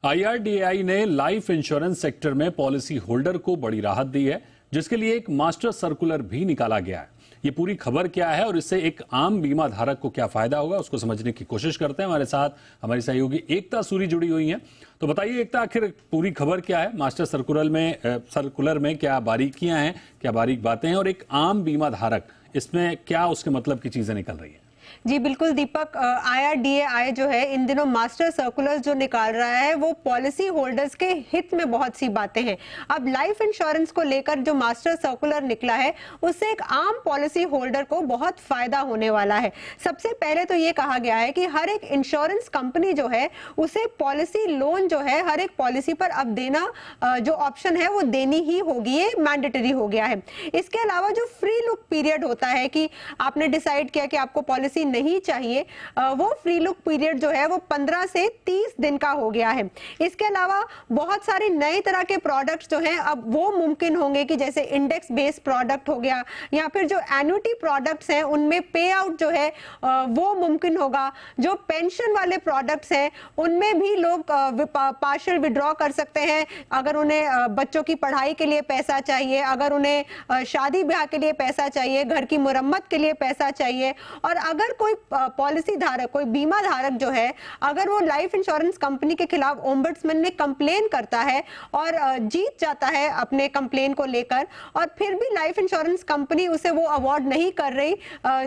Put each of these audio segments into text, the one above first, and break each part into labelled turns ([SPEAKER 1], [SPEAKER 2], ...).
[SPEAKER 1] IRDAI ने life insurance sector में policy holder को बड़ी राहत दी है, जिसके लिए एक मास्टर सर्कुलर भी निकाला गया है। ये पूरी खबर क्या है और इससे एक आम बीमा धारक को क्या फायदा होगा, उसको समझने की कोशिश करते हैं। हमारे साथ हमारी सहयोगी एकता सूरी जुड़ी हुई हैं। तो बताइए एकता, आखिर पूरी खबर क्या है? मास्टर सर्कुलर में क्या बारीकियां हैं, क्या बारीक बातें हैं, और एक आम बीमा धारक इसमें क्या उसके मतलब की चीजें निकल रही है?
[SPEAKER 2] जी बिल्कुल दीपक, आईआरडीएआई जो है इन दिनों मास्टर सर्कुलर जो निकाल रहा है वो पॉलिसी होल्डर्स के हित में बहुत सी बातें हैं। अब लाइफ इंश्योरेंस को लेकर जो मास्टर सर्कुलर निकला है उससे एक आम पॉलिसी होल्डर को बहुत फायदा होने वाला है। सबसे पहले तो ये कहा गया है कि हर एक इंश्योरेंस कंपनी जो है उसे पॉलिसी लोन जो है हर एक पॉलिसी पर अब देना जो ऑप्शन है वो देनी ही होगी, ये मैंडेटरी हो गया है। इसके अलावा जो फ्री लुक पीरियड होता है कि आपने डिसाइड किया कि आपको पॉलिसी नहीं चाहिए, वो फ्री लुक पीरियड जो है वो 15 से 30 दिन का हो गया है। इसके अलावा बहुत सारे नए तरह के प्रोडक्ट्स जो हैं अब वो मुमकिन होंगे कि जैसे इंडेक्स बेस्ड प्रोडक्ट हो गया या फिर जो एन्युटी प्रोडक्ट्स हैं उनमें पे आउट जो है वो मुमकिन होगा। जो पेंशन वाले प्रोडक्ट्स हैं उनमें भी लोग पार्शियल विड्रॉ कर सकते हैं अगर उन्हें बच्चों की पढ़ाई के लिए पैसा चाहिए, अगर उन्हें शादी ब्याह के लिए पैसा चाहिए, घर की मुरम्मत के लिए पैसा चाहिए। और अगर कोई पॉलिसी धारक, कोई बीमा धारक जो है अगर वो लाइफ इंश्योरेंस कंपनी के खिलाफ ओम्बड्समैन में कंप्लेन करता है और जीत जाता है अपने कंप्लेन को लेकर, और फिर भी लाइफ इंश्योरेंस कंपनी उसे वो अवार्ड नहीं कर रही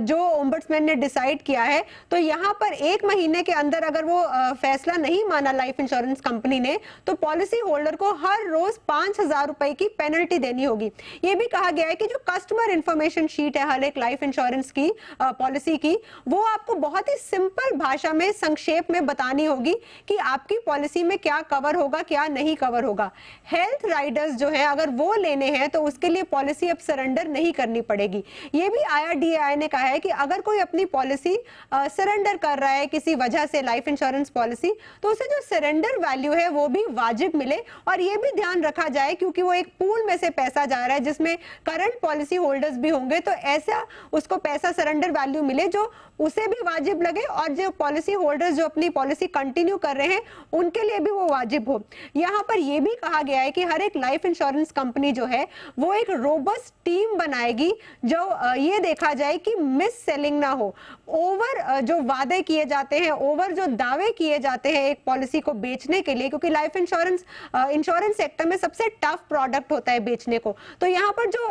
[SPEAKER 2] जो ओम्बड्समैन ने डिसाइड किया है, तो यहाँ पर 1 महीने के अंदर अगर वो फैसला नहीं माना लाइफ इंश्योरेंस कंपनी ने तो पॉलिसी होल्डर को हर रोज 5,000 रुपए की पेनल्टी देनी होगी। ये भी कहा गया है कि जो कस्टमर इंफॉर्मेशन शीट है हर एक लाइफ इंश्योरेंस की पॉलिसी की, वो आपको बहुत ही सिंपल भाषा में संक्षेप में बतानी होगी कि आपकी पॉलिसी में क्या कवर होगा, क्या नहीं कवर होगा। हेल्थ राइडर्स जो है अगर वो लेने हैं तो उसके लिए पॉलिसी अब सरेंडर नहीं करनी पड़ेगी। ये भी आईआरडीएआई ने कहा है कि अगर कोई अपनी पॉलिसी सरेंडर कर रहा है किसी वजह से लाइफ इंश्योरेंस पॉलिसी, तो उसे जो सरेंडर वैल्यू है वो भी वाजिब मिले। और ये भी ध्यान रखा जाए क्योंकि वो एक पूल में से पैसा जा रहा है जिसमें करंट पॉलिसी होल्डर्स भी होंगे, तो ऐसा उसको पैसा सरेंडर वैल्यू मिले जो उसे भी वाजिब लगे और जो पॉलिसी होल्डर्स जो अपनी पॉलिसी कंटिन्यू कर रहे हैं उनके लिए भी वो वाजिब हो। यहाँ पर यह भी कहा गया है कि हर एक लाइफ इंश्योरेंस कंपनी जो है वो एक रोबस्ट टीम बनाएगी जो ये देखा जाए कि मिस सेलिंग ना हो। ओवर जो वादे किए जाते हैं, ओवर जो दावे किए जाते हैं एक पॉलिसी को बेचने के लिए, क्योंकि लाइफ इंश्योरेंस सेक्टर में सबसे टफ प्रोडक्ट होता है बेचने को, तो यहाँ पर जो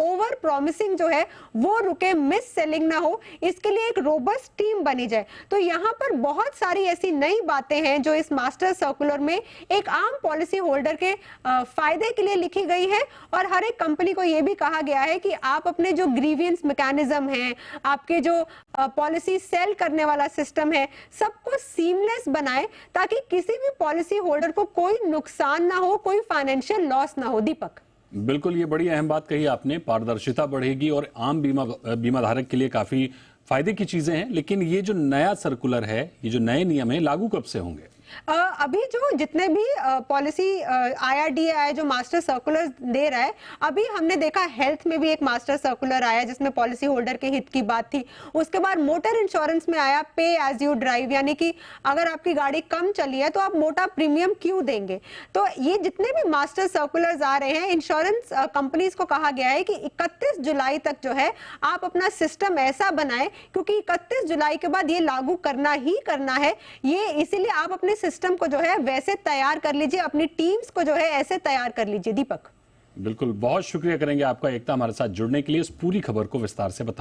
[SPEAKER 2] ओवर प्रॉमिसिंग जो है वो रुके, मिस सेलिंग ना हो, इसके लिए एक रोबस्ट टीम बनी जाए। तो यहाँ पर बहुत सारी ऐसी नई बातें हैं जो इस मास्टर सर्कुलर में एक आम पॉलिसी होल्डर के फायदे के लिए लिखी गई है। और हर एक कंपनी को यह भी कहा गया है कि आप अपने जो ग्रीवियंस मैकेनिज्म है, आपके जो पॉलिसी सेल करने वाला सिस्टम है, सबको सीमलेस बनाए ताकि किसी भी पॉलिसी होल्डर को कोई नुकसान ना हो, कोई फाइनेंशियल लॉस ना हो। दीपक,
[SPEAKER 1] बिल्कुल, ये बड़ी अहम बात कही आपने। पारदर्शिता बढ़ेगी और आम बीमा धारक के लिए काफी फायदे की चीजें हैं। लेकिन ये जो नया सर्कुलर है, ये जो नए नियम है, लागू कब से होंगे?
[SPEAKER 2] अभी जो जितने भी पॉलिसी आईआरडीएआई जो मास्टर सर्कुलर दे रहा है, अभी हमने देखा हेल्थ में भी एक मास्टर सर्कुलर आया जिसमें पॉलिसी होल्डर के हित की बात थी। उसके बाद मोटर इंश्योरेंस में आया पे एज यू ड्राइव, यानी कि अगर आपकी गाड़ी कम चली है तो आप मोटा प्रीमियम क्यों देंगे। तो ये जितने भी मास्टर सर्कुलर्स आ रहे हैं, इंश्योरेंस कंपनीज को कहा गया है कि 31 जुलाई तक जो है आप अपना सिस्टम ऐसा बनाएं, क्योंकि 31 जुलाई के बाद ये लागू करना ही करना है। ये इसीलिए आप अपने सिस्टम को जो है वैसे तैयार कर लीजिए, अपनी टीम्स को जो है ऐसे तैयार कर लीजिए। दीपक,
[SPEAKER 1] बिल्कुल, बहुत शुक्रिया करेंगे आपका एकता, हमारे साथ जुड़ने के लिए, इस पूरी खबर को विस्तार से बताया।